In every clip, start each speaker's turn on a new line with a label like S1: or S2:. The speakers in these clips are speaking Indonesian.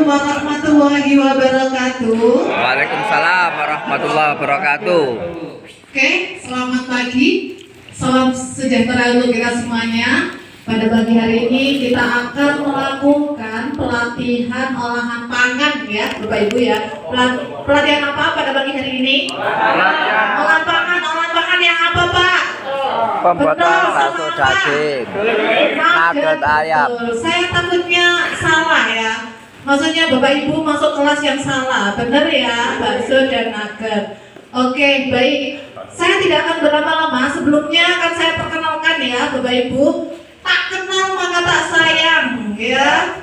S1: warahmatullahi wabarakatuh.
S2: Waalaikumsalam warahmatullahi wabarakatuh.
S1: Oke, selamat pagi. Salam sejahtera untuk kita semuanya. Pada pagi hari ini kita akan melakukan pelatihan olahan pangan ya, Bapak Ibu ya. Pelatihan apa pada pagi hari ini? Olahan pangan yang apa, Pak?
S2: Pembuatan bakso daging, nugget ayam.
S1: Saya takutnya salah ya. Maksudnya Bapak Ibu masuk kelas yang salah, benar ya, bakso dan nugget. Oke, baik. Saya tidak akan berlama-lama. Sebelumnya akan saya perkenalkan ya, Bapak Ibu. Tak kenal maka tak sayang, ya.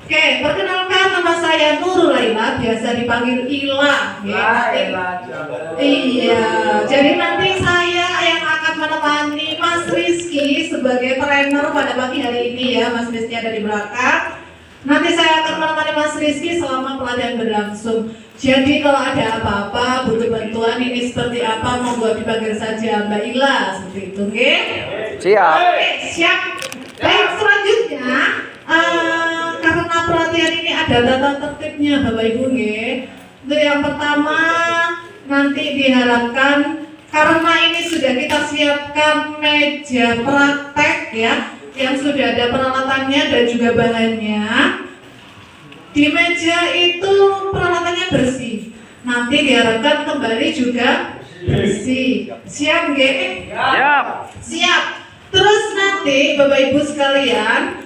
S1: Oke, perkenalkan nama saya Nurul Laila, biasa dipanggil Ila. Ya. Iya, jadi nanti saya yang akan menemani Mas Rizky sebagai trainer pada pagi hari ini ya. Mas Rizky ada di belakang. Nanti saya akan menemani Mas Rizky selama pelatihan berlangsung. Jadi kalau ada apa-apa, butuh bantuan ini seperti apa, monggo dipanggil saja Mbak Ila, seperti itu, oke?
S2: Siap.
S1: Oke, siap. Baik, selanjutnya, karena pelatihan ini ada tata tertibnya, Bapak Ibu, nggih. Untuk yang pertama, nanti diharapkan karena ini sudah kita siapkan meja praktek ya, yang sudah ada peralatannya dan juga bahannya. Di meja itu peralatannya bersih. Nanti diharapkan kembali juga bersih. Siap nggih?
S2: Siap.
S1: Siap. Terus nanti Bapak Ibu sekalian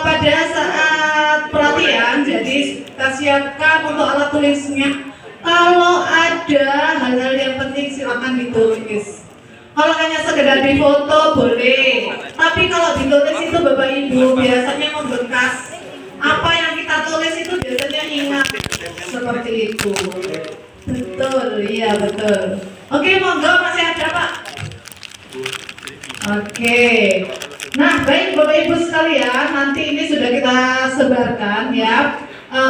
S1: pada saat pelatihan, jadi kita siapkan untuk alat tulisnya. Kalau ada hal-hal yang penting silakan ditulis. Kalau hanya sekedar difoto boleh, tapi kalau ditulis itu Bapak Ibu biasanya membekas. Apa yang kita tulis itu biasanya ingat seperti itu. Betul, iya betul. Oke, monggo masih ada Pak. Oke. Nah, baik Bapak Ibu sekalian, nanti ini sudah kita sebarkan ya.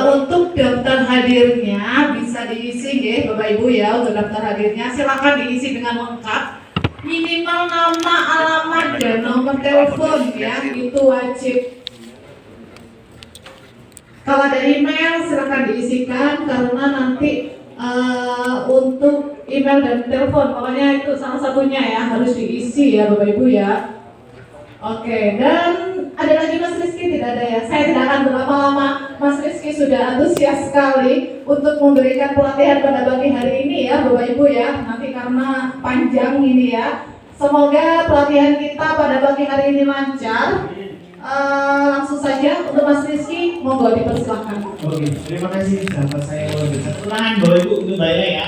S1: Untuk daftar hadirnya bisa diisi ya Bapak Ibu ya. Untuk daftar hadirnya silakan diisi dengan lengkap. Minimal nama, alamat, dan nomor telepon ya, itu wajib. Kalau ada email silakan diisikan karena nanti untuk email dan telepon pokoknya itu salah satunya ya harus diisi ya Bapak Ibu ya. Oke, dan ada lagi Mas Rizky? Tidak ada ya. Saya tidak akan berlama-lama. Mas Rizky sudah antusias sekali untuk memberikan pelatihan pada pagi hari ini ya Bapak Ibu ya. Nanti karena panjang ini ya. Semoga pelatihan kita pada pagi hari ini lancar. Langsung saja untuk Mas Rizky, monggo dipersilakan.
S3: Oke, terima kasih sahabat saya. Satu tangan Bapak Ibu untuk bayar ya.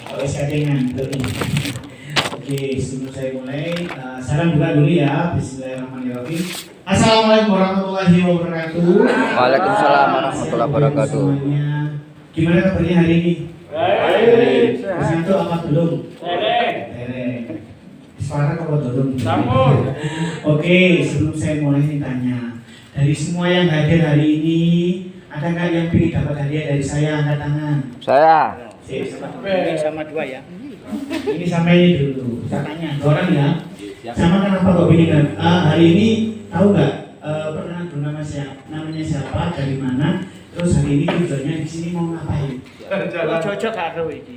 S3: Kalau settingan ini. Oke, sebelum saya mulai, salam buka dulu ya. Bismillahirrahmanirrahim. Assalamualaikum warahmatullahi wabarakatuh.
S2: Waalaikumsalam warahmatullahi wabarakatuh.
S3: Semuanya. Gimana kabarnya hari ini? Baik. Pesan itu apa belum? Tereng. Suara kalau dodong. Oke, sebelum saya mulai tanya, dari semua yang hadir hari ini, ada nggak yang ingin dapat hadiah dari saya? Angkat tangan.
S2: Saya.
S3: Ini sama dua ya. Ini sama ini dulu. Saya tanya, dua orang ya. Sama kenapa kok pilih? Hari ini tahu nggak? Pernah bernama siapa? Namanya siapa? Dari mana? Terus hari ini tujuannya di sini mau ngapain?
S4: Cocok karo iki.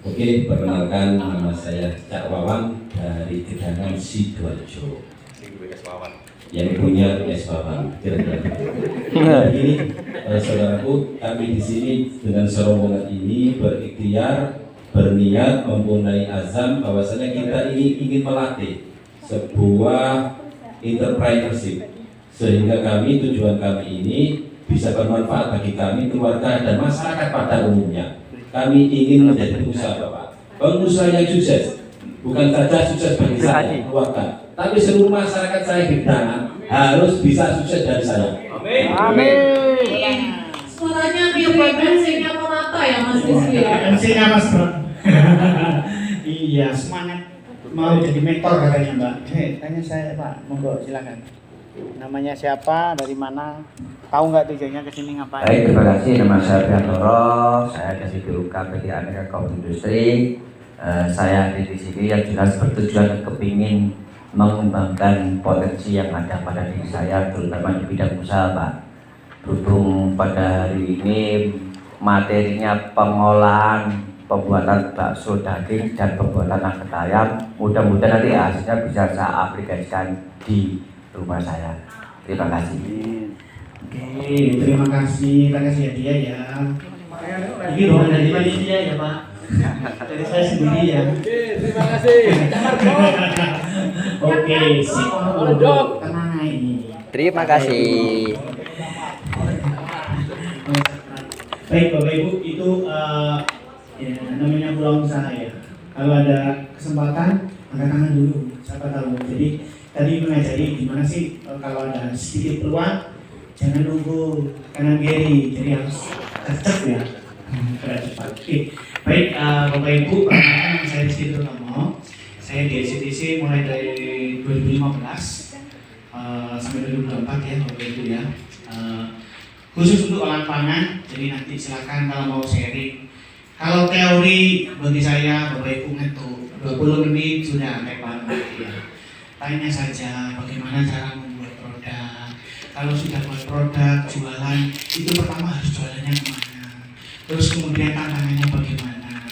S5: Oke, perkenalkan nama saya Cak Wawan dari Gedangan Sidoarjo. Yang punya es Wawan. Jadi, saudaraku, kami di sini dengan serombongan ini berikhtiar, berniat, mempunyai azam bahwasanya kita ini ingin melatih sebuah entrepreneurship, sehingga tujuan kami ini bisa bermanfaat bagi kami, keluarga dan masyarakat pada umumnya. Kami ingin menjadi pengusaha Bapak, pengusaha yang sukses, bukan saja sukses bagi saya, keluarga, tapi seluruh masyarakat saya di Gedangan harus bisa sukses dari saya.
S4: Amin.
S2: Amin.
S1: Suaranya mirip MC-nya Monata ya Mas Rizky ya.
S3: MC-nya Mas Bro. Iya, semangat mau jadi mentor katanya Mbak.
S4: Tanya saya Pak, monggo silakan. Namanya siapa, dari mana, tahu nggak tujuannya ke sini ngapain?
S2: Baik, terima kasih. Nama saya Piantoro. Saya kasih BUK PT Aneka Kaum Industri. Saya di sini yang jelas bertujuan kepingin mengembangkan potensi yang ada pada diri saya, terutama di bidang usaha, Pak. berhubung pada hari ini materinya pengolahan pembuatan bakso daging dan pembuatan nugget ayam, mudah-mudahan nanti hasilnya bisa saya aplikasikan di rumah saya. Terima kasih.
S3: Oke, terima kasih hadiah ya. Ini bukan dari panitia ya Pak, dari saya sendiri ya.
S6: Terima kasih.
S3: Oke, sip. Tenang ini.
S2: Terima kasih.
S3: Baik Bapak Ibu, itu ya, namanya peluang usaha ya. Kalau ada kesempatan, angkat tangan dulu. Siapa tahu. Jadi tadi mengajari gimana sih kalau ada sedikit peluang, jangan nunggu kanan kiri. Jadi harus cepat ya. Cepat. Oke. Baik Bapak Ibu, perkenalkan saya Rizky Terutama. Saya di SCTC mulai dari 2015 sampai 2024 ya Bapak Ibu ya. Khusus untuk olahan pangan, jadi nanti silakan kalau mau sharing. Kalau teori bagi saya Bapak Ibu ngetuk 20 menit sudah kayak banget ya. Tanya saja bagaimana cara membuat produk. Kalau sudah buat produk, jualan, itu pertama harus jualannya kemana. Terus kemudian tantangannya bagaimana.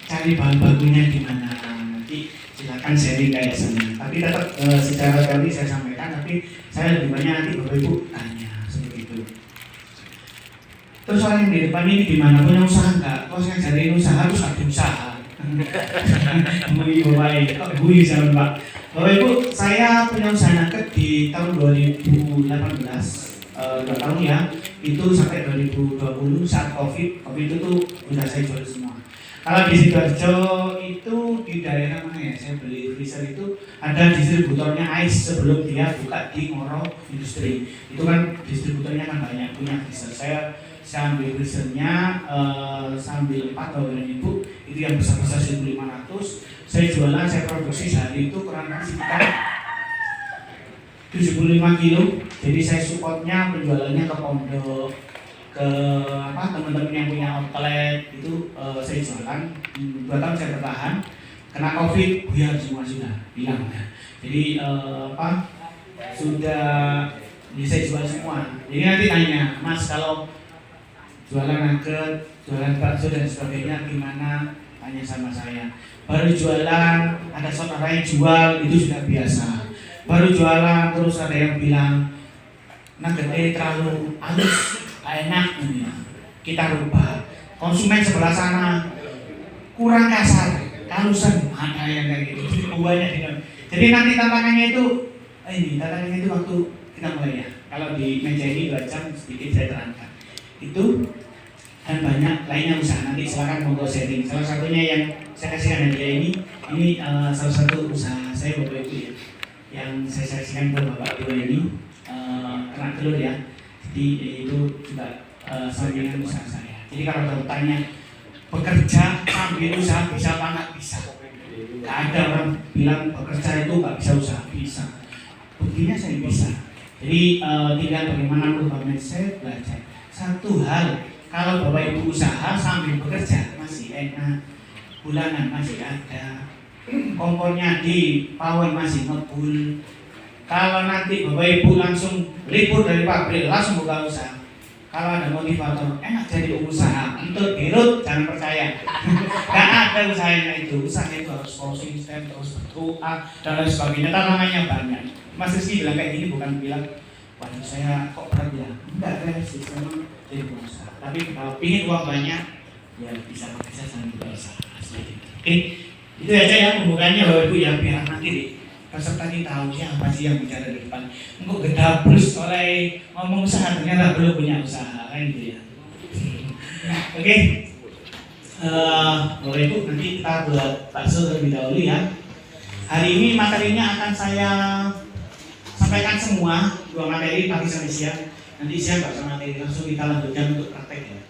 S3: Cari bahan bakunya di mana. Nanti silakan sharing kayak sana. Tapi tetap secara teori saya sampaikan, tapi saya lebih banyak nanti Bapak Ibu tanya seperti itu. Terus orang yang di depan ini gimana, punya usaha enggak? Kok saya jadiin usaha terus ada usaha? Baik, kok gue sama Pak. Bapak Ibu, saya punya usaha nugget di tahun 2018, 2 tahun ya. Itu sampai 2020 saat COVID itu tuh udah saya jual semua. Kalau di Sidoarjo itu di daerah mana ya? Saya beli freezer itu ada distributornya Ice sebelum dia buka di Ngoro Industri. Itu kan distributornya kan banyak punya freezer. Saya ambil freezernya, saya ambil 4 bawahan Ibu, itu yang besar-besar 1.500. Saya jualan, saya produksi sehari itu kurang lebih sekitar 75 kilo. Jadi saya supportnya penjualannya ke pondok, ke teman-teman yang punya outlet itu saya jualan. 2 tahun saya bertahan, kena COVID buyar semua sudah hilang ya. Jadi sudah bisa jual semua. Jadi nanti tanya, Mas kalau jualan nugget, jualan bakso dan sebagainya gimana? Tanya sama saya. Baru jualan, ada saudara yang jual, itu sudah biasa. Baru jualan terus ada yang bilang nugget terlalu halus, enak ya. Kita rubah. Konsumen sebelah sana kurang kasar, halusan, ada yang kayak gitu. Banyak. Jadi nanti tantangannya itu waktu kita mulai ya. Kalau di meja ini 2 jam sedikit saya terangkan. Itu dan banyak lainnya usaha, nanti silakan monggo sharing. Salah satunya yang saya kasihkan hadiah ini salah satu usaha saya Bapak Ibu ya, yang saya saksikan ke Bapak Ibu ini kerak telur ya. Jadi itu juga sampingan usaha saya. Jadi kalau bertanya bekerja sambil usaha bisa apa nggak bisa? Nggak ada orang bilang bekerja itu nggak bisa usaha, bisa. Buktinya saya bisa. Jadi tinggal bagaimana merubah mindset, belajar. Satu hal, kalau Bapak Ibu usaha sambil bekerja masih enak, bulanan masih ada, kompornya di pawai masih ngebul. Kalau nanti Bapak Ibu langsung libur dari pabrik langsung buka usaha, kalau ada motivator enak jadi usaha, untuk dirut jangan percaya. Gak ada usahanya itu, usaha itu harus konsisten, terus berdoa dan lain sebagainya. Tantangannya banyak. Mas Rizky bilang kayak gini bukan bilang waduh saya kok berat ya, enggak realistis, memang jadi pengusaha. Tapi kalau ingin uang banyak, ya bisa sambil berusaha. Oke, itu aja ya pembukaannya Bapak Ibu ya, biar nanti deh peserta ini tahu siapa sih yang bicara di depan. Engkau gedablus oleh ngomong usaha ternyata belum punya usaha kan gitu ya. Oke, Bapak Ibu nanti kita buat bakso terlebih dahulu ya. Hari ini materinya akan saya sampaikan semua, 2 materi pagi sampai siang. Nanti siang nggak usah materi, langsung kita lanjutkan untuk praktek ya.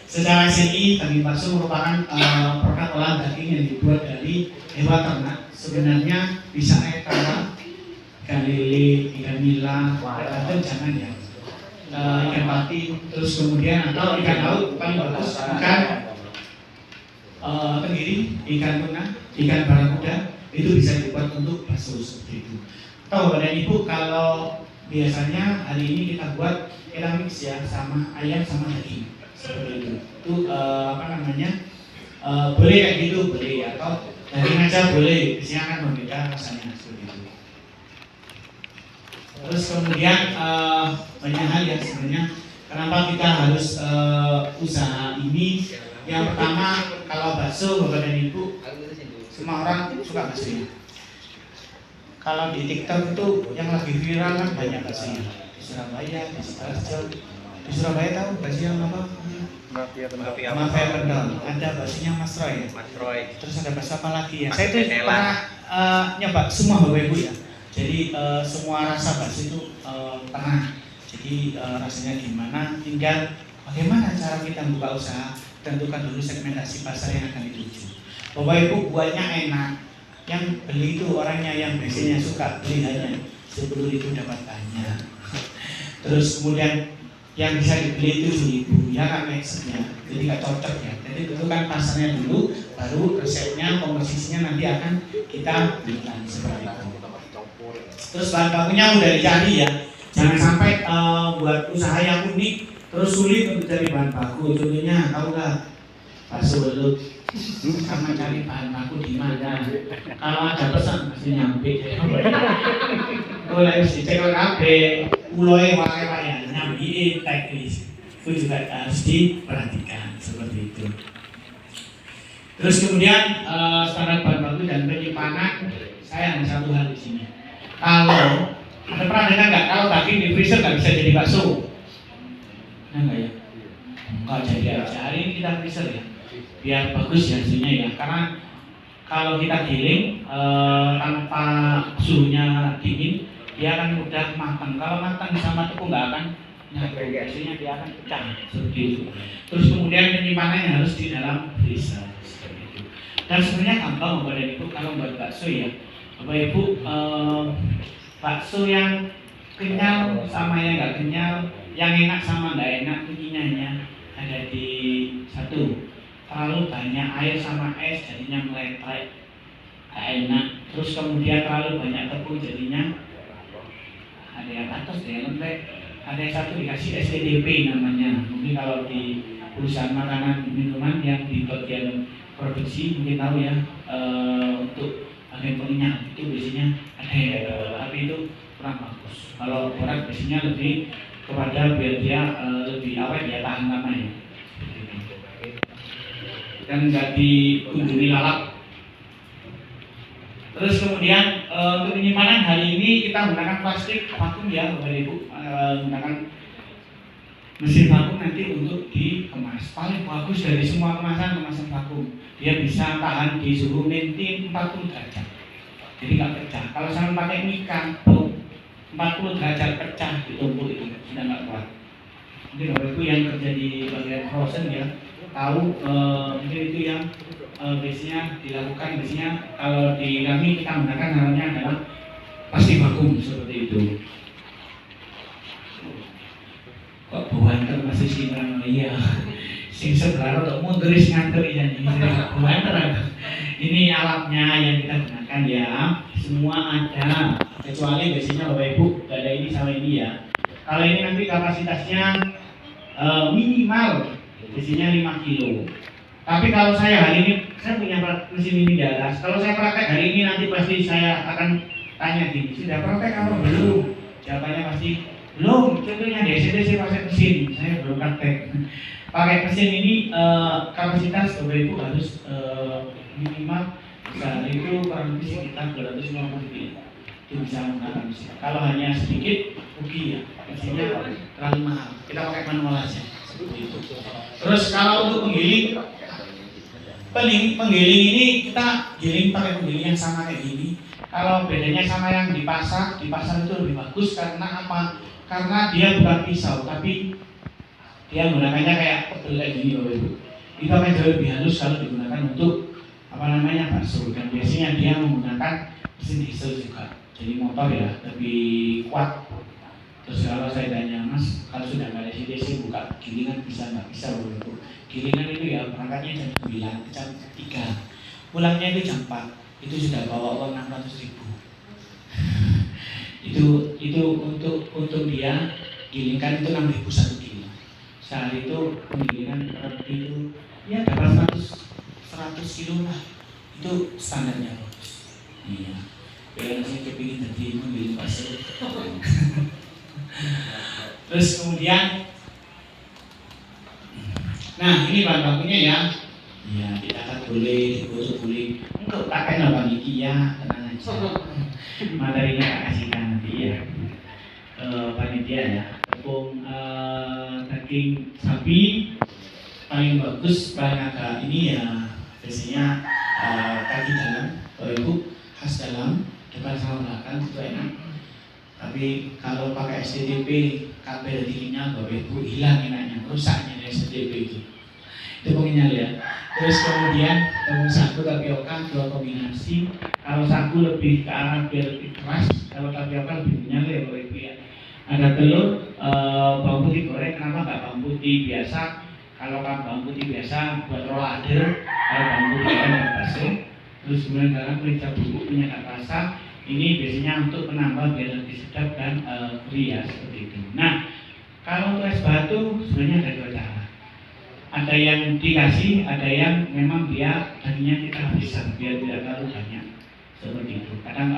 S3: Secara SNI, daging bakso merupakan produk olahan daging yang dibuat dari hewan ternak. Sebenarnya bisa ekara, ikan lele, ikan nila, atau jangan ya, ikan pati, terus kemudian atau ikan laut paling bagus, ikan tenggiri, ikan tuna, ikan barakuda, itu bisa dibuat untuk bakso seperti itu. Tahu Bapak dan Ibu kalau biasanya hari ini kita buat kita mix ya sama ayam sama daging seperti itu. Itu boleh kayak gitu, boleh ya, atau daging aja boleh, biasanya akan berbeda rasanya seperti itu. Terus kemudian banyak hal yang sebenarnya kenapa kita harus usaha ini. Yang pertama, kalau bakso Bapak dan Ibu, semua orang suka bakso ya. Kalau di TikTok itu yang lagi viral kan banyak bakso ya. Di Surabaya, di Sidoarjo. Di Surabaya tahu bakso yang apa? Mafia Kendal. Ada baksonya Mas Roy. Terus ada bakso apa lagi ya? Saya itu pernah nyoba semua Bapak Ibu ya. Jadi semua rasa bakso itu pernah. Jadi rasanya gimana? Tinggal bagaimana cara kita buka usaha. Tentukan dulu segmentasi pasar yang akan dituju. Bapak Ibu buatnya enak, yang beli itu orangnya yang biasanya suka beli hanya 10.000 dapat banyak. Terus kemudian yang bisa dibeli itu 7.000 ya kan maksudnya, jadi nggak cocok ya. Jadi tentukan pasarnya dulu, baru resepnya, komposisinya nanti akan kita berikan seperti itu. Terus bahan bakunya udah dicari ya, jangan sampai buat usaha yang unik terus sulit untuk cari bahan baku. Contohnya tahu nggak bakso belut, sama cari bahan baku di mana? Kalau ada pesan pasti nyampe. Kalau harus dicek kabe, uloi wae nyambi teknis, itu juga harus diperhatikan seperti itu. Terus kemudian standar bahan baku dan penyimpanan, saya hanya satu hal di sini. Kalau ada pernah dengar nggak kalau daging di freezer nggak bisa jadi bakso? Enggak ya? Enggak jadi aja. Hari ini kita freezer ya, biar bagus ya hasilnya ya. Karena kalau kita giling tanpa suhunya dingin, dia akan mudah matang. Kalau matang sama tepung nggak akan nyatu, hasilnya dia akan pecah seperti itu. Terus kemudian penyimpanannya harus di dalam freezer seperti itu. Dan sebenarnya gampang Bapak dan Ibu kalau buat bakso ya. Bapak Ibu bakso yang kenyal sama yang nggak kenyal, yang enak sama nggak enak kuncinya hanya ada di satu, terlalu banyak air sama es jadinya meletrek, nggak enak. Terus kemudian terlalu banyak tepung jadinya ada yang atas, ada yang lembek, ada yang satu dikasih STDP namanya. Mungkin kalau di perusahaan makanan minuman yang di bagian produksi mungkin tahu ya, untuk bagian pengingat itu biasanya ada yang tapi itu kurang bagus. Kalau orang biasanya lebih kepada biar dia lebih awet ya, tahan lama ya, dan nggak dikunjungi lalap. Terus kemudian untuk penyimpanan hari ini kita menggunakan plastik vakum ya Bapak Ibu, menggunakan mesin vakum nanti untuk dikemas. Paling bagus dari semua kemasan vakum, dia bisa tahan di suhu minti 40 derajat, jadi nggak pecah. Kalau saya pakai mika 40 derajat pecah ditumpuk itu sudah nggak kuat. Mungkin Bapak Ibu yang kerja di bagian frozen ya tahu, mungkin itu yang biasanya dilakukan. Biasanya kalau di kami kita menggunakan namanya adalah plastik vakum seperti itu. Kok buanter masih simpan iya. Sing sebelah untuk munduris nganter ya ini buanter. Ini alatnya yang kita gunakan ya, semua ada kecuali biasanya Bapak Ibu ada ini sama ini ya. Kalau ini nanti kapasitasnya minimal biasanya 5 kilo. Tapi kalau saya hari ini, saya punya mesin ini di atas. Kalau saya praktek hari ini nanti pasti saya akan tanya gini, sudah praktek apa belum? Jawabannya pasti belum. Contohnya di SCTC pakai mesin, saya belum praktek. Pakai mesin ini kapasitas Bapak Ibu harus minimal itu kurang lebih sekitar 250 kilo. Itu bisa menggunakan mesin. Kalau hanya sedikit, rugi ya. Mesinnya terlalu mahal. Kita pakai manual aja. Terus kalau untuk penggiling ini kita giling pakai penggiling yang sama kayak gini. Kalau bedanya sama yang di pasar itu lebih bagus karena apa? Karena dia bukan pisau, tapi dia menggunakannya kayak pegel kayak gini Bapak Ibu. Itu akan jauh lebih halus kalau digunakan untuk bakso. Dan biasanya dia menggunakan mesin diesel juga. Jadi motor ya lebih kuat. Terus kalau saya tanya Mas, kalau sudah nggak ada CDC buka gilingan bisa nggak? Bisa Bapak Ibu. Gilingan itu ya berangkatnya jam 9, jam 3, pulangnya itu jam 4, itu sudah bawa uang 600.000. Itu untuk dia gilingkan itu 6.000 1 kilo. Sehari itu penggilingan kurang lebih itu ya dapat 100 kilo lah. Itu standarnya Bos. Iya. Biar saya kepingin jadi penggiling bakso. Terus kemudian, nah ini bahan bakunya ya. Iya, dicatat boleh, difoto boleh. Untuk pakai apa nih? Ya, tenang aja. Materinya tak kasihkan nanti ya. Panitia ya. Tepung daging sapi paling bagus, paling agak ini ya biasanya kaki dalam, Bapak Ibu, khas dalam, depan sama belakang itu enak. Tapi kalau pakai STTP kabel tingginya Bapak Ibu hilang enaknya, rusaknya dari STTP itu pengingat ya. Terus kemudian tepung sagu tapioka 2 kombinasi. Kalau sagu lebih ke arah biar lebih keras, kalau tapioka lebih kenyal ya Bapak Ibu ya. Ada telur, bawang putih goreng. Kenapa nggak bawang putih biasa? Kalau bawang putih biasa buat rollader, kalau bawang putih kan buat bakso. Terus kemudian garam, merica bubuk, minyak rasa. Ini biasanya untuk menambah biar lebih sedap dan gurih ya, seperti itu. Nah, kalau untuk es batu sebenarnya ada 2 cara. Ada yang dikasih, ada yang memang dia dagingnya kita habiskan biar tidak terlalu banyak, seperti itu. Kadang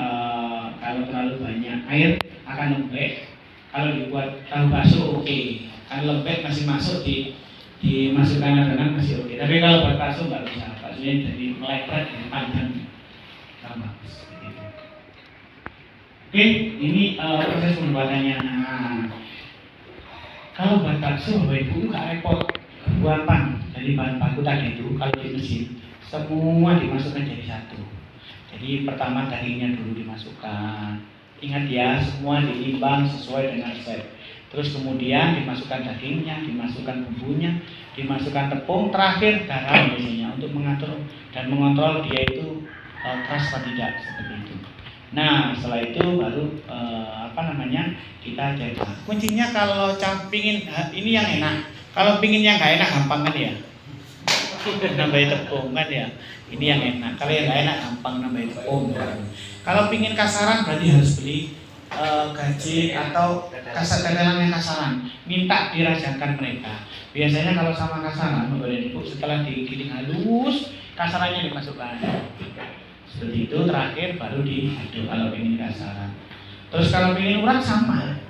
S3: kalau terlalu banyak air akan lembek. Kalau dibuat tahu bakso oke. Kalau lembek masih masuk dimasukkan adonan masih oke. Tapi kalau buat bakso nggak bisa, baksonya jadi melebar dan panjang. Tambah. Oke, ini proses pembuatannya. Nah, kalau buat bakso, Bapak Ibu nggak repot. Buatan dari bahan baku tadi itu kalau di mesin semua dimasukkan jadi satu. Jadi pertama dagingnya dulu dimasukkan. Ingat ya, semua ditimbang sesuai dengan resep. Terus kemudian dimasukkan dagingnya, dimasukkan bumbunya, dimasukkan tepung, terakhir garam biasanya untuk mengatur dan mengontrol dia itu keras atau tidak, seperti itu. Nah, setelah itu baru kita cetak. Kuncinya kalau pingin ini yang enak. Kalau pingin yang nggak enak gampang kan ya? Nambahin tepung kan ya? Ini yang enak. Kalau yang nggak enak gampang nambahin tepung. Kalau pingin kasaran berarti harus beli gaji atau tetelan yang kasaran. Minta dirajakan mereka. Biasanya kalau sama kasaran, setelah digiling halus, kasarannya dimasukkan. Seperti itu, terakhir baru diaduk kalau ingin kasaran. Terus kalau ingin urat sama,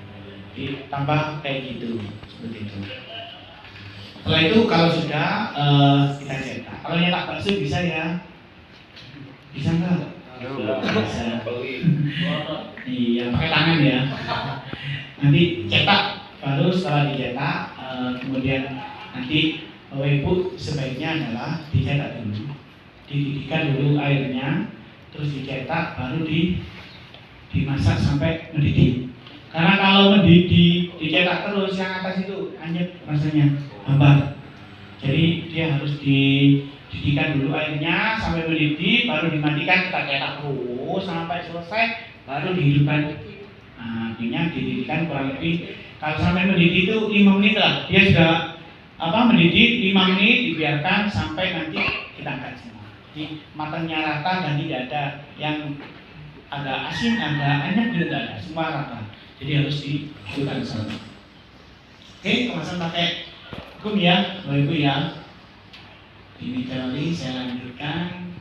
S3: ditambah kayak gitu, seperti itu. Setelah itu kalau sudah kita cetak. Kalau nyetak bakso bisa ya? Bisa nggak? Bisa. Iya, pakai tangan ya. Nanti cetak, baru setelah dicetak, kemudian nanti Bapak Ibu sebaiknya adalah dicetak dulu, dididihkan dulu airnya, terus dicetak, baru dimasak sampai mendidih. Karena kalau mendidih, dicetak terus yang atas itu anyep rasanya, hambar. Jadi dia harus dididihkan dulu airnya sampai mendidih, baru dimatikan, kita cetak terus sampai selesai, baru dihidupkan. Nah, artinya dididihkan kurang lebih kalau sampai mendidih itu 5 menit lah. Dia sudah mendidih 5 menit, dibiarkan sampai nanti kita angkat semua. Jadi matangnya rata dan tidak ada yang agak asin, agak enak, tidak ada, semua rata. Jadi harus dihidupkan sama. Oke, kemasan pakai hukum ya, Bapak Ibu ya. Ini kali saya lanjutkan.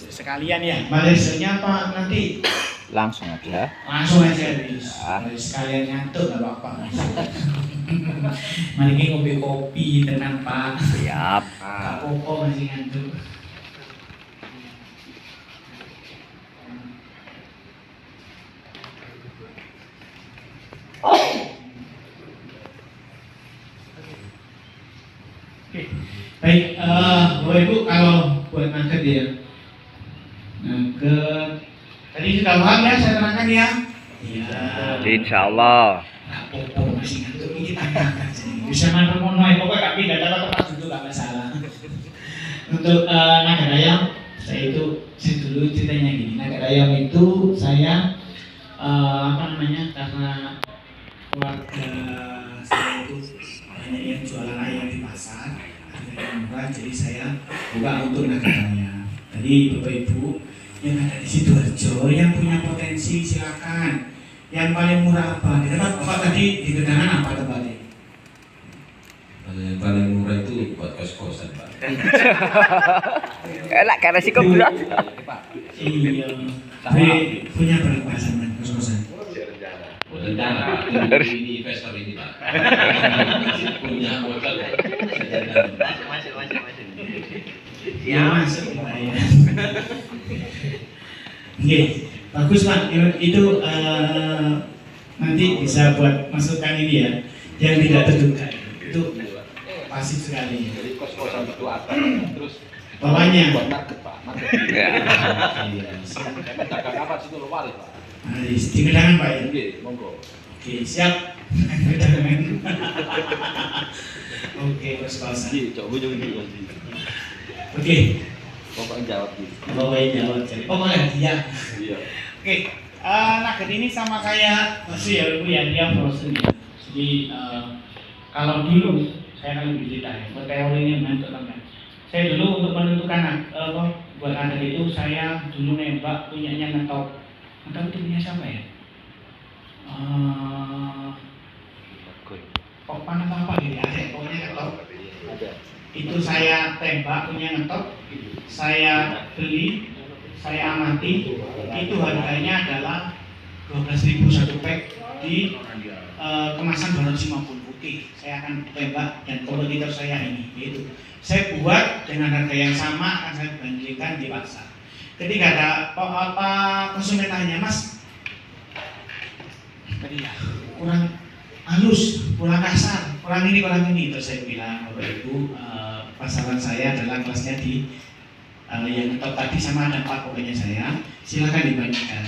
S3: Sekalian ya, Malaysianya apa nanti?
S2: Langsung aja.
S3: Langsung aja bis. Sekalian nyantuk nggak apa-apa. Mari kita kopi tenang Pak.
S2: Siap.
S3: Kak Popo masih ngantuk. Oke, baik, Bapak Ibu kalau buat nugget ya, nugget tadi sudah paham ya, saya terangkan ya. Iya.
S2: Insya Allah.
S3: Kak Popo masih ngantuk, ini tanyakan sih. Bisa mantan monoi, pokoknya tapi tidak dapat tempat duduk nggak masalah. Untuk naga ayam, saya dulu ceritanya gini. Naga ayam itu saya karena keluarga saya itu banyak yang jualan ayam di pasar, akhirnya yang murah, jadi saya buka untuk negaranya. Tadi Bapak Ibu yang ada di Sidoarjo yang punya potensi silakan. Yang paling murah apa? Di tempat Bapak tadi di Gedangan apa tempatnya?
S5: Yang paling murah itu buat kos-kosan, Pak.
S6: Enak karena si goblok.
S3: Iya. Punya berapa sama kos-kosan?
S5: Rencana ini investor ini, Pak. Punya modal.
S3: Ya masuk Pak ya. Oke, bagus Pak. Itu nanti bisa buat masukan ini ya, yang tidak terduga. Itu pasif sekali.
S7: Jadi kos-kosan itu atas terus
S3: Bawahnya.
S7: buat market, Pak. Market.
S3: Iya.
S7: Saya dagang apa situ luar, Pak.
S3: Di Gedangan Pak ya.
S7: Oke, monggo.
S3: Oke, siap. Gedangan. Oke, kos-kosan.
S7: Jadi, coba jadi.
S3: Oke,
S7: Pokoknya jawab gitu.
S3: pokoknya jawab. Pokoknya dia.
S7: Iya.
S3: Oke, nugget ini sama kayak masih ya Bu ya, dia frozen ya. Jadi kalau dulu saya kan lebih cerita ya, buat teorinya untuk teman. Saya dulu untuk menentukan buat nugget itu saya dulu nembak punyanya Ngetop. Ngetop itu punya siapa ya? Popan atau apa gitu ya? Pokoknya Ngetop.
S7: Ada.
S3: Itu saya tembak punya Ngetop. Saya beli, saya amati, itu harganya adalah 12.000 satu pack di kemasan 250. Oke, saya akan tembak dan kompetitor saya ini, yaitu saya buat dengan harga yang sama akan saya bandingkan di pasar. Ketika ada apa konsumen tanya, Mas, tadi ya kurang halus, kurang kasar, kurang ini, terus saya bilang, Bapak Ibu, pasaran saya adalah kelasnya di yang Ngetop tadi sama ada 4 pokoknya saya, silakan dibandingkan,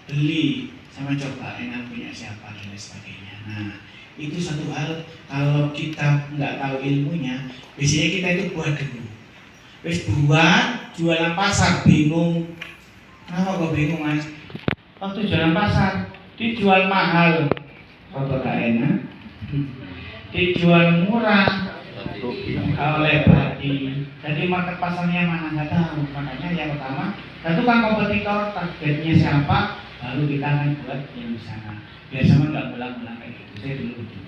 S3: beli sama coba enak punya siapa dan lain sebagainya. Nah, itu satu hal kalau kita nggak tahu ilmunya, biasanya kita itu buat dulu, wis buat jualan pasar bingung, kenapa kok bingung Mas? Waktu jualan pasar dijual mahal, rada gak enak, dijual murah oleh badi. Jadi market pasarnya mana nggak tahu. Makanya yang pertama, tentukan kompetitor, targetnya siapa, baru kita akan buat yang di sana. Biar sama nggak ulang-ulang kayak gitu. Saya dulu begitu.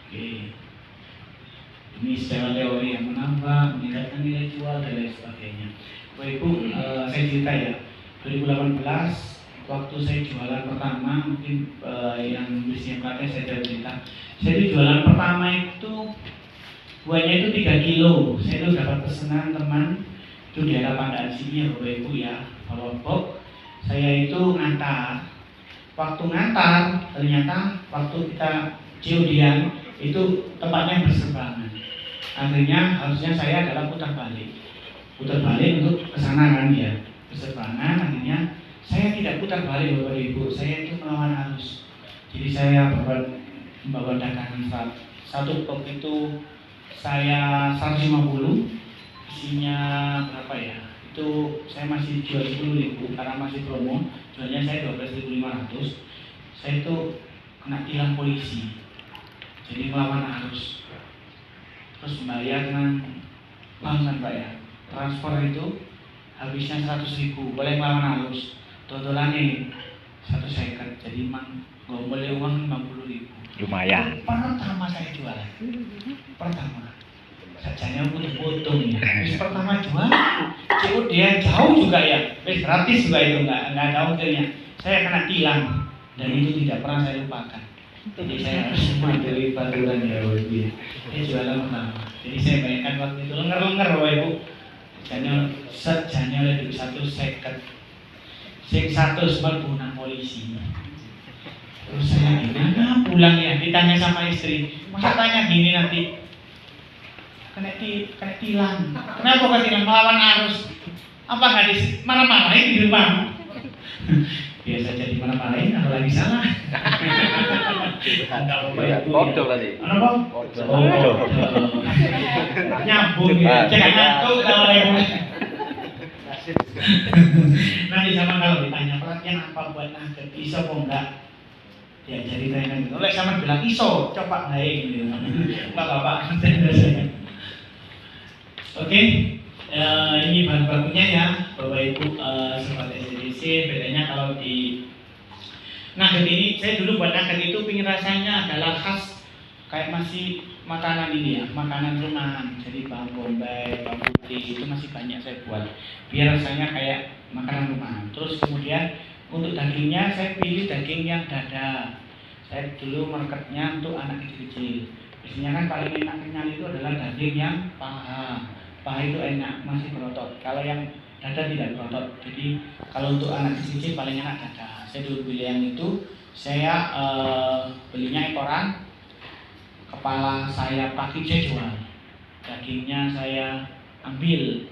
S3: Oke. Ini secara teori yang menambah, meningkatkan nilai jual dan lain sebagainya. Bapak Ibu, saya cerita ya. 2018 waktu saya jualan pertama, mungkin yang bersiap katanya saya cerita. Jadi jualan pertama itu buahnya itu 3 kilo. Saya itu dapat pesanan teman itu di daerah Pandaan sini ya Bapak Ibu ya. Kalau saya itu ngantar. Waktu ngantar ternyata waktu kita COD-an itu tempatnya berseberangan. Akhirnya harusnya saya adalah putar balik untuk kesana kan ya. Berseberangan akhirnya saya tidak putar balik Bapak Ibu. Saya itu melawan arus. Jadi saya membawa dagangan satu box itu saya 150, isinya berapa ya? Itu saya masih jual 10.000 karena masih promo, jualnya saya 12.500. Saya itu kena tilang polisi, jadi melawan arus. Terus membayar dengan bank kan Pak ya, transfer itu habisnya 100.000, boleh melawan arus. Totalannya 150, jadi emang gombol uang 50.000.
S6: Lumayan.
S3: Pertama saya jualan, pertama sajanya potong ya. Wis pertama jual, COD dia jauh juga ya, wis gratis juga itu nggak ada ongkirnya. Saya kena tilang dan itu tidak pernah saya lupakan. Jadi saya harus mandiri baturan ya Ibu. Ini jualan pertama. Jadi saya bayangkan waktu itu lenger Bapak Ibu. Sajanya oleh duit 150. Sing 100 berguna polisi. Terus saya gimana pulang ya, ditanya sama istri, masa tanya gini nanti kena tilang, kenapa kok tilang melawan arus, apa nggak marah-marahin di rumah? Biasa jadi marah-marahin, apalagi salah.
S7: Bodoh tadi.
S3: Apa? Nyambung ya, jangan ngantuk kalau yang nanti sama kalau ditanya pelatihan apa buat nugget, bisa kok enggak? diajari trainer gitu. Oleh sama bilang iso, coba baik gitu. Enggak apa-apa. Oke, ini bahan bakunya ya, Bapak Ibu sobat SDC. Bedanya kalau di nugget ini, saya dulu buat nugget itu pingin rasanya adalah khas kayak masih makanan ini ya, makanan rumahan. Jadi bawang bombay, bawang putih itu masih banyak saya buat biar rasanya kayak makanan rumahan. Terus kemudian untuk dagingnya saya pilih daging yang dada. Saya dulu marketnya untuk anak kecil-kecil. Biasanya kan paling enak kenyal itu adalah daging yang paha. Paha itu enak, masih berotot. Kalau yang dada tidak berotot. Jadi kalau untuk anak kecil-kecil paling enak dada. Saya dulu pilih yang itu. Saya belinya ekoran. Kepala saya pakai saya jual. Dagingnya saya ambil.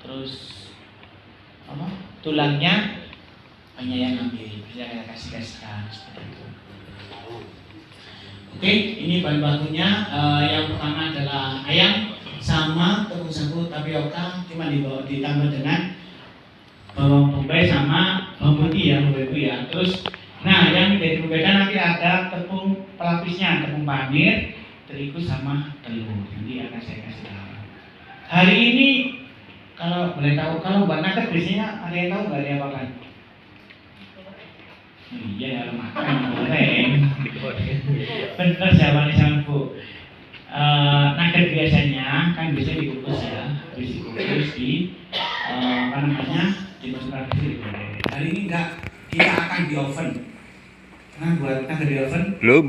S3: Terus tulangnya banyak yang ambil, bisa saya kasihkan seperti itu. Oke, ini bahan bakunya. Yang pertama adalah ayam sama tepung sagu tapioka, cuma ditambah dengan bawang bombay sama bawang putih ya, Bapak Ibu ya. Terus, nah yang menjadi berbeda nanti ada tepung pelapisnya, tepung panir, terigu sama telur. Nanti akan saya kasih tahu. Hari ini kalau boleh tahu, kalau buat nugget biasanya ada yang tahu nggak dia apa kan? Iya, makan goreng. Bener jawabannya sama Bu. Nugget biasanya kan biasanya dikukus ya, habis dikukus di dimasukkan ke digoreng. Hari ini enggak, kita akan di oven. Karena buat nugget di oven? Belum.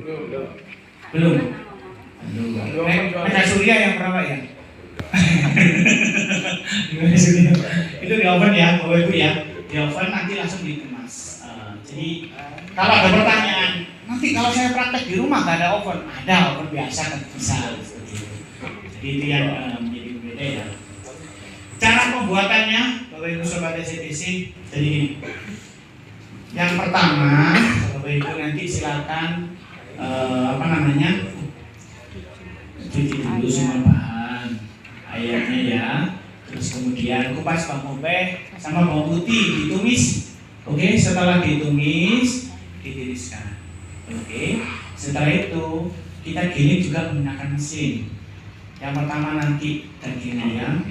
S3: Ada surya yang berapa ya? Itu di oven ya, Bapak Ibu ya. Di oven nanti langsung dikemas. Jadi kalau ada pertanyaan, nanti kalau saya praktek di rumah nggak ada oven, ada oven biasa kan bisa. Jadi itu yang menjadi berbeda ya. Cara pembuatannya, Bapak Ibu sobat SDC, jadi ini. Yang pertama, Bapak Ibu nanti silakan cuci dulu semua bahan ayamnya ya. Terus kemudian kupas bawang bombay sama bawang putih ditumis. Oke, setelah ditumis, ditiriskan. Oke, setelah itu kita giling juga menggunakan mesin. Yang pertama nanti daging ayam,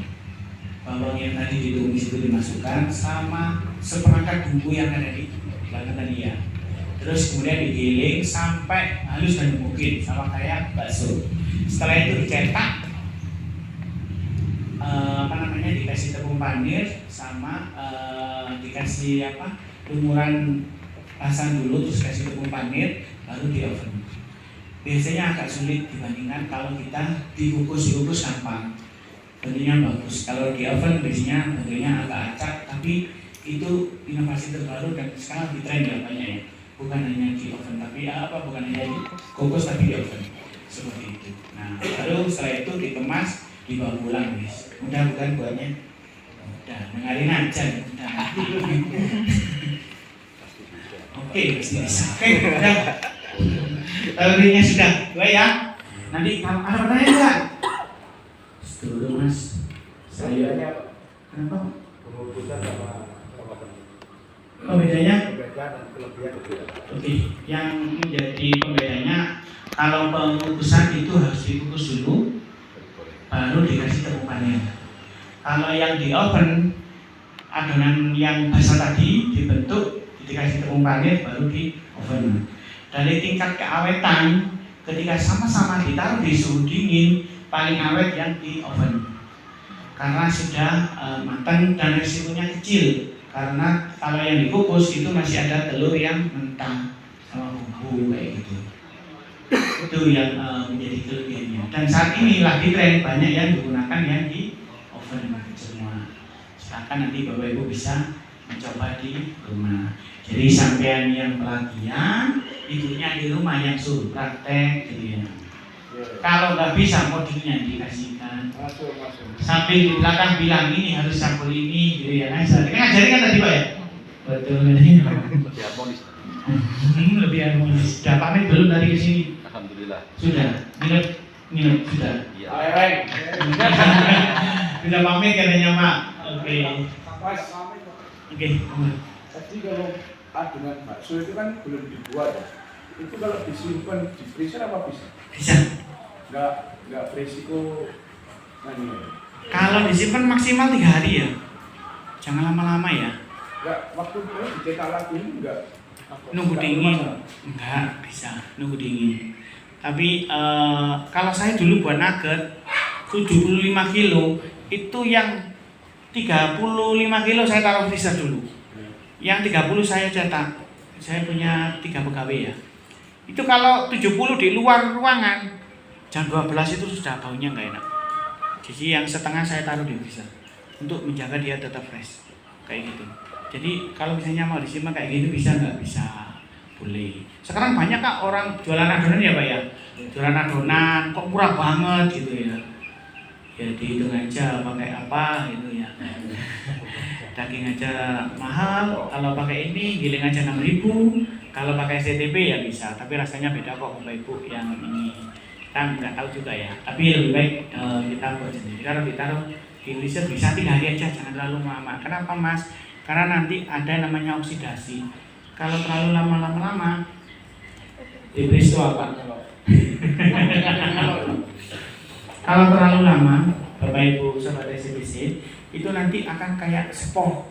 S3: bawang yang tadi ditumis itu dimasukkan sama seperangkat bumbu yang ada di belakang tadi ya. Terus kemudian digiling sampai halus dan mungkin sama kayak bakso. Setelah itu dicetak, dikasih tepung panir sama dikasih lumuran pasan dulu, terus kasih tepung panir, baru di oven. Biasanya agak sulit dibandingkan kalau kita dikukus gampang, bentuknya bagus. Kalau di oven biasanya bentuknya agak acak, tapi itu inovasi terbaru dan sekarang di tren ya banyak ya. Bukan hanya di oven tapi bukan hanya di kukus tapi di oven seperti itu. Nah baru setelah itu dikemas, dibawa pulang guys. Mudah bukan buatnya? Mudah, dengerin aja. Oke, pasti bisa. Oke, udah. Teorinya sudah, gue ya. Nanti kalau ada pertanyaan enggak? Dulu mas. Saya kenapa? Oh bedanya? Oke, yang menjadi pembedanya kalau pengukusan itu harus dikukus dulu, baru dikasih tepung panir. Kalau yang di oven, adonan yang basah tadi dibentuk, dikasih tepung panir, baru di oven. Dari tingkat keawetan, ketika sama-sama ditaruh di suhu dingin, paling awet yang di oven. Karena sudah matang dan resikonya kecil. Karena kalau yang dikukus itu masih ada telur yang mentah sama bumbu kayak gitu. Itu yang menjadi kelebihannya. Dan saat ini lagi tren banyak yang digunakan yang di oven semua. Silakan nanti Bapak Ibu bisa mencoba di rumah. Jadi sampean yang pelatihan, ibunya di rumah yang suruh praktek gitu ya. Kalau nggak bisa modulnya dikasihkan. Sambil di belakang bilang ini harus sampul ini gitu ya. Nah, saya ngajarin kan tadi Pak ya? Betul ini.
S7: Lebih harmonis.
S3: Lebih harmonis. Sudah pamit belum tadi ke sini?
S7: Alhamdulillah.
S3: Sudah. Minum sudah.
S7: Iya.
S3: Sudah pamit katanya Mak. Oke. Oke.
S6: Tadi kalau adonan bakso itu kan belum dibuat ya. Itu kalau disimpan di freezer apa bisa?
S3: Bisa.
S6: Nggak beresiko
S3: Kalau disimpan maksimal 3 hari ya. Jangan lama-lama ya.
S6: Nggak, waktu itu dicetak lagi nggak
S3: Nunggu dingin. Enggak, bisa nunggu dingin. Tapi kalau saya dulu buat nugget 75 kilo, itu yang 35 kilo saya taruh freezer dulu. Yang 30 saya cetak. Saya punya 3 pegawai ya. Itu kalau 70 di luar ruangan, jam 12 itu sudah baunya nggak enak. Jadi yang setengah saya taruh di freezer untuk menjaga dia tetap fresh kayak gitu. Jadi kalau misalnya mau disimpan kayak gitu bisa nggak? Bisa, boleh. Sekarang banyak kak orang jualan adonan ya pak ya, jualan adonan kok murah banget gitu ya. Ya dihitung aja pakai apa gitu ya. Daging aja mahal, kalau pakai ini giling aja 6.000, kalau pakai CTP ya bisa, tapi rasanya beda kok bapak ibu yang ini. Kita nggak tahu juga ya, tapi lebih baik kita buat sendiri. Kalau ditaruh di freezer bisa 3 hari aja, jangan terlalu lama. Kenapa mas? Karena nanti ada namanya oksidasi. Kalau terlalu lama-lama, dibris itu apa? Kalau terlalu lama, bapak ibu sobat SBC, itu nanti akan kayak spor.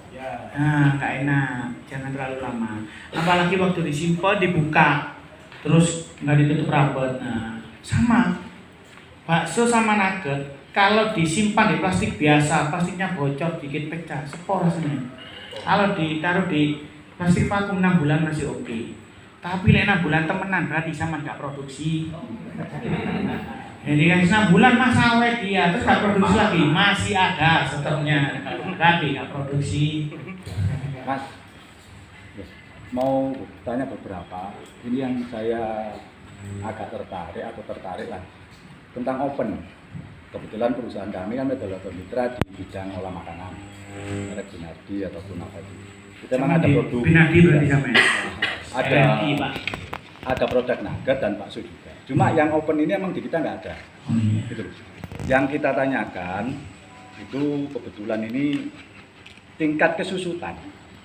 S3: Nah, nggak enak, jangan terlalu lama. Apalagi waktu disimpan dibuka, terus nggak ditutup rapat. Nah, sama bakso sama nugget, kalau disimpan di plastik biasa, plastiknya bocor dikit pecah, spor rasanya. Kalau ditaruh di plastik vakum 6 bulan masih oke. Tapi 6 bulan temenan berarti sama nggak produksi. Jadi kan 6 bulan mas awet dia, terus nggak produksi lagi, masih ada stoknya, tapi nggak produksi.
S8: Mas, mau tanya beberapa. Ini yang saya agak tertarik lah tentang open. Kebetulan perusahaan kami kan adalah mitra di bidang olah makanan, merek Binardi ataupun apa itu. Kita memang ada produk.
S3: Binardi berarti sama ya?
S8: Ada produk nugget dan bakso juga. Cuma yang open ini emang di kita nggak ada. Gitu. Yang kita tanyakan itu kebetulan ini tingkat kesusutan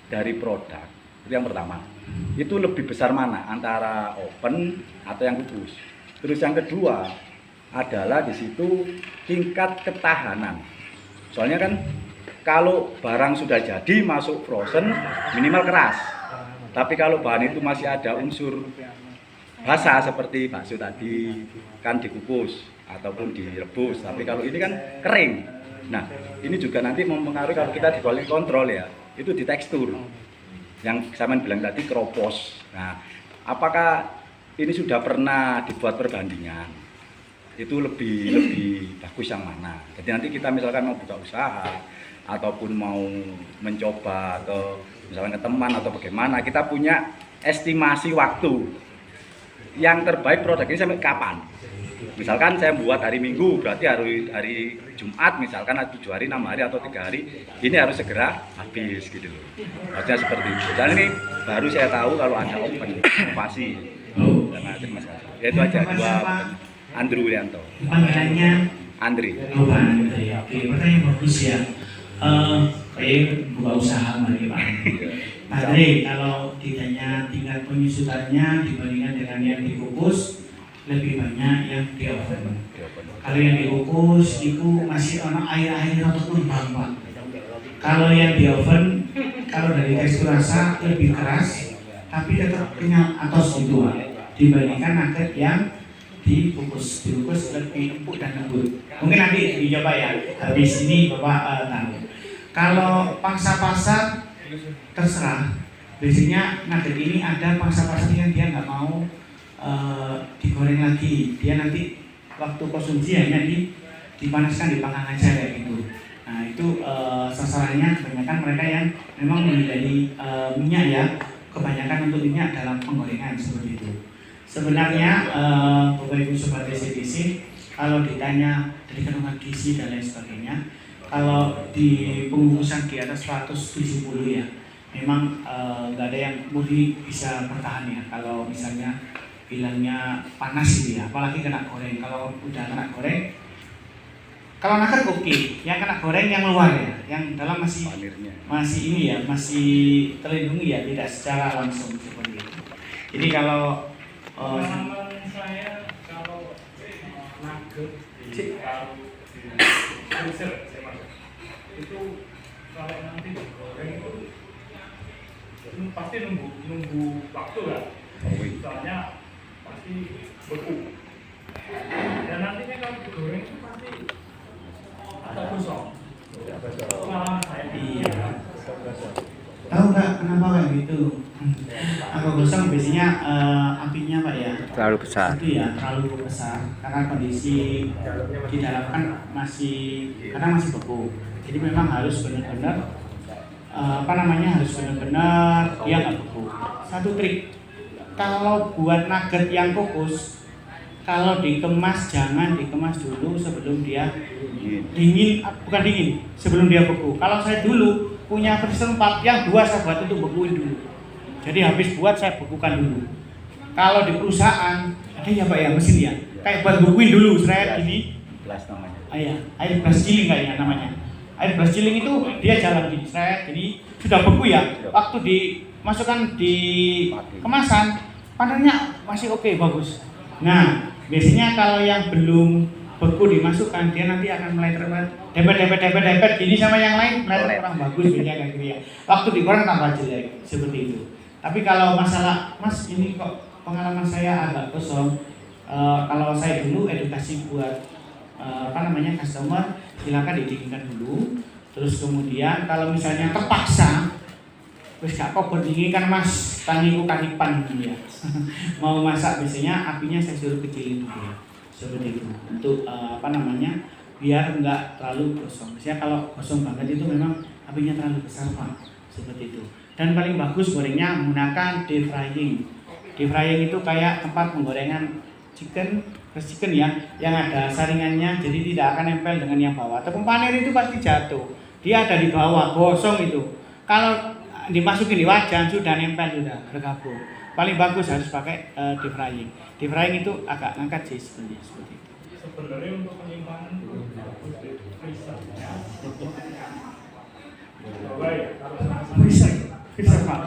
S8: dari produk itu yang pertama. Itu lebih besar mana antara open atau yang kukus. Terus yang kedua adalah di situ tingkat ketahanan. Soalnya kan kalau barang sudah jadi masuk frozen minimal keras. Tapi kalau bahan itu masih ada unsur basah seperti bakso tadi kan dikukus ataupun direbus. Tapi kalau ini kan kering. Nah, ini juga nanti mempengaruhi kalau kita di quality control ya, itu di tekstur. Yang saya bilang tadi keropos. Nah, apakah ini sudah pernah dibuat perbandingan? Itu lebih bagus yang mana? Jadi nanti kita misalkan mau buka usaha ataupun mau mencoba ke misalkan ke teman atau bagaimana, kita punya estimasi waktu yang terbaik produk ini sampai kapan. Misalkan saya buat hari Minggu, berarti hari Jumat misalkan 7 hari, 6 hari atau 3 hari, ini harus segera habis gitu loh. Harusnya seperti itu. Dan ini baru saya tahu kalau ada open inovasi. Dan terima kasih. Ya itu aja dua. Andrew Wilianto.
S3: Panggilannya
S8: Andri.
S3: Oh, Andri. Oke, pertanyaan bagus ya. Kayak buka usaha mari Pak. Andri, kalau ditanya tingkat penyusutannya dibandingkan dengan yang dikukus, lebih banyak yang di oven. Kalau yang dikukus itu masih ada air-air ataupun bang. Kalau yang di oven, kalau dari tekstur rasa lebih keras, tapi tetap kenyal atos gitu Pak. Dibandingkan nugget yang dikukus lebih empuk dan lembut. Mungkin nanti dicoba ya. Habis ini Bapak tahu. Kalau pangsa pasar terserah. Biasanya nugget ini ada pangsa pasar yang dia nggak mau digoreng lagi. Dia nanti waktu konsumsi hanya dipanaskan, dipanggang aja kayak gitu. Nah itu sasarannya kebanyakan mereka yang memang menghindari minyak ya. Kebanyakan untuk minyak dalam penggorengan seperti itu. Sebenarnya Bapak Ibu Sobat SCDC, kalau ditanya dari kandungan gizi dan lain sebagainya, kalau di pembungkusan di atas 170 ya, memang nggak ada yang murni bisa bertahan ya. Kalau misalnya bilangnya panas gitu ya, apalagi kena goreng. Kalau udah kena goreng, kalau nugget oke, yang kena goreng yang luar ya, yang dalam masih ini ya, masih terlindungi ya, tidak secara langsung seperti itu. Jadi kalau Pengalaman saya kalau nugget ditaruh di freezer, itu kalau nanti digoreng itu pasti nunggu waktu ya. Soalnya pasti beku. Dan nantinya kalau digoreng itu pasti ada gosong. Pengalaman saya.
S4: Iya. Tahu nggak kenapa kayak gitu? Agak gosong biasanya apinya Pak ya.
S2: Terlalu besar.
S4: Itu ya terlalu besar karena kondisi di dalam kan masih beku. Jadi memang harus benar-benar harus benar-benar dia nggak beku. Satu trik, kalau buat nugget yang kukus, kalau dikemas jangan dikemas dulu sebelum dia bukan dingin, sebelum dia beku. Kalau saya dulu punya freezer 4 yang 2 saya buat itu bekuin dulu. Jadi habis buat saya bekukan dulu. Kalau di perusahaan ada ya Pak ya mesin ya, kayak buat bekuin dulu seret gini.
S8: Blast namanya.
S4: Air blast chilling kayaknya namanya. Air blast chilling itu dia jalan gini seret, jadi sudah beku ya. Waktu dimasukkan di kemasan, panennya masih oke, bagus. Nah, biasanya kalau yang belum beku dimasukkan, dia nanti akan mulai dempet gini sama yang lain, mulai kurang bagus beda kayak gitu ya. Waktu digoreng tambah jelek, seperti itu. Tapi kalau masalah, Mas ini kok pengalaman saya agak kosong. Kalau saya dulu edukasi buat customer, silakan didinginkan dulu. Terus kemudian kalau misalnya terpaksa, wis gak apa berdingin kan Mas, tangiku kanipan gitu ya. Mau masak biasanya apinya saya suruh kecilin dulu ya. Seperti itu. Untuk biar enggak terlalu gosong. Biasanya kalau gosong banget itu memang apinya terlalu besar Pak. Seperti itu. Dan paling bagus gorengnya menggunakan deep frying. Deep frying itu kayak tempat penggorengan chicken ya, yang ada saringannya, jadi tidak akan nempel dengan yang bawah. Tepung panir itu pasti jatuh, dia ada di bawah, gosong itu. Kalau dimasukin di wajan sudah nempel, sudah bergabung. Paling bagus harus pakai deep frying. Deep frying itu agak ngangkat sih sebenarnya seperti itu.
S3: Sebenarnya untuk penyimpanan itu bagus di freezer.
S4: Freezer Pak,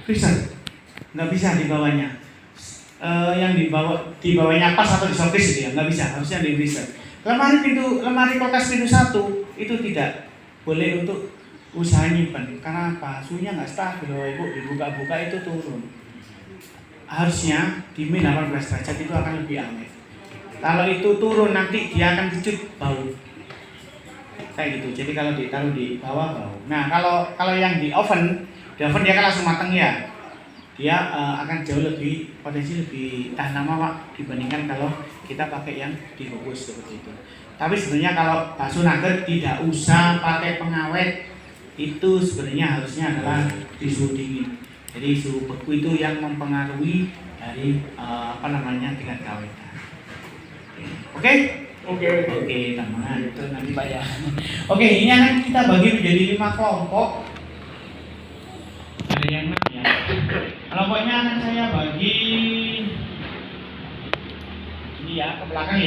S4: freezer nggak bisa di bawahnya. Yang di bawahnya pas atau di showcase itu ya nggak bisa, harusnya di freezer. Lemari kulkas pintu 1 itu tidak boleh untuk usaha nyimpen. Karena apa? Suhunya nggak stabil, Ibu, dibuka-buka itu turun. Harusnya di min 18 derajat itu akan lebih awet. Kalau itu turun nanti dia akan kecut bau. Kayak gitu. Jadi kalau ditaruh di bawah bau. Nah, kalau yang di oven dia kan langsung matang ya. Dia akan jauh lebih potensi lebih tahan lama Pak dibandingkan kalau kita pakai yang dikukus seperti itu. Tapi sebenarnya kalau bakso nugget tidak usah pakai pengawet, itu sebenarnya harusnya adalah di suhu dingin. Jadi suhu beku itu yang mempengaruhi dari tingkat keawetan. Oke, teman itu nanti Pak ya. Oke, ini akan kita bagi menjadi 5 kelompok. Ada yang 6 ya. Kelompoknya akan saya bagi ini ya ke belakang ya.